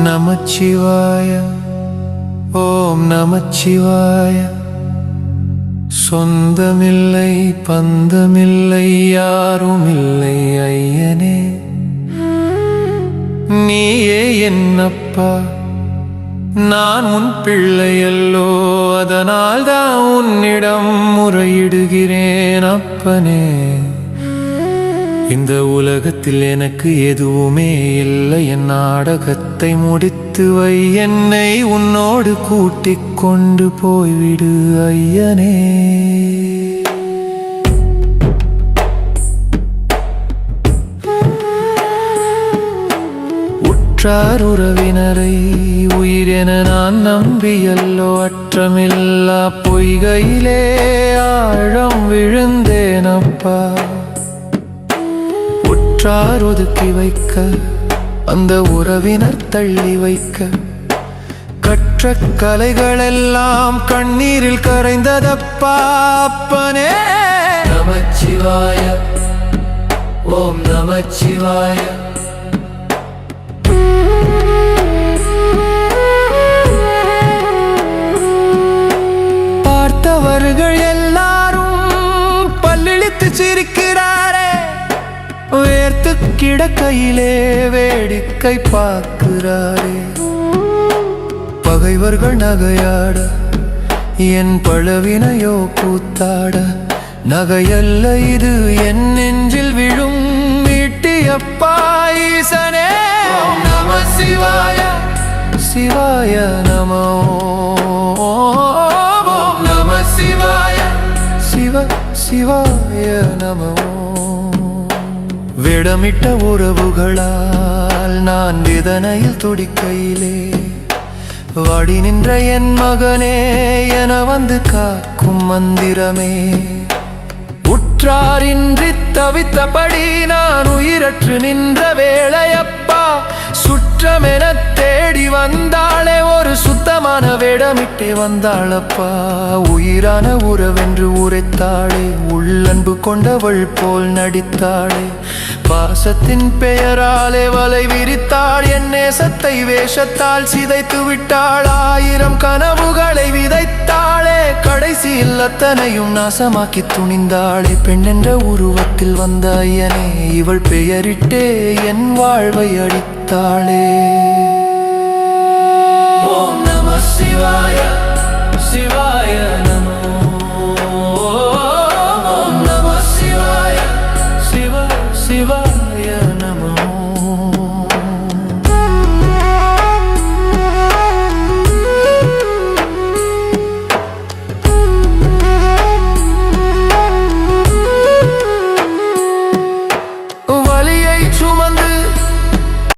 நமச்சிவாய ஓம் நமச்சிவாய. சொந்தமில்லை பந்தமில்லை யாருமில்லை ஐயனே, நீயே என்னப்பா, நான் உன் பிள்ளையல்லோ, அதனால் தான் உன்னிடம் முறையிடுகிறேன் அப்பனே. இந்த உலகத்தில் எனக்கு எதுவுமே இல்லை, என் நாடகத்தை முடித்து வை, என்னை உன்னோடு கூட்டிக் கொண்டு போய்விடு ஐயனே. உற்றார் உறவினரை உயிரென நான் நம்பியல்லோ, அற்றமில்லா பொய்கையிலே ஆழம் விழுந்தேனப்பா. உற்றார் ஒதுக்கி வைக்க, அந்த உறவினர் தள்ளி வைக்க, கற்ற கலைகளெல்லாம் கண்ணீரில் கரைந்ததப்பா அப்பனே. நமச்சிவாய ஓம் நமச்சிவாய. பார்த்தவர்கள் எல்லாரும் பல்லிழித்து சிரிக்கிறாரே, வேர்த்து கிடக்கையிலே வேடிக்கை பார்க்கிறாரே. பகைவர்கள் நகையாட, என் பழவினையோ கூத்தாட, நகையல்ல இது என் நெஞ்சில் விழும் மீட்டியப்பா ஈசனே. நம சிவாய சிவாய நமோ, நம சிவாய சிவ சிவாய நமோ. விடமிட்ட உறவுகளால் நான் வேதனையில் துடிக்கையிலே, வாடி நின்ற என் மகனே என வந்து காக்கும் மந்திரமே. உற்றாரின்றி தவித்தபடி நான் உயிரற்று நின்ற வேளையப்பா, சுற்றமென தேடி வந்தாளே, ஒரு சுத்தமான வேடமிட்டே வந்தாளப்பா. உயிரான உறவென்று உரைத்தாளே, உள்ளன்பு கொண்டவள் போல் நடித்தாளே. பாசத்தின் பெயராலே வலை விரித்தாள், என் நேசத்தை வேஷத்தால் சிதைத்து விட்டாள். ஆயிரம் கனவுகளை விதைத்தாளே, கடைசியில் அத்தனையும் நாசமாக்கி துணிந்தாளே. பெண் என்ற உருவத்தில் வந்த ஐயனே, இவள் பெயரிட்டே என் வாழ்வை அடித்தாளே. ஓம் நம சிவாய சிவா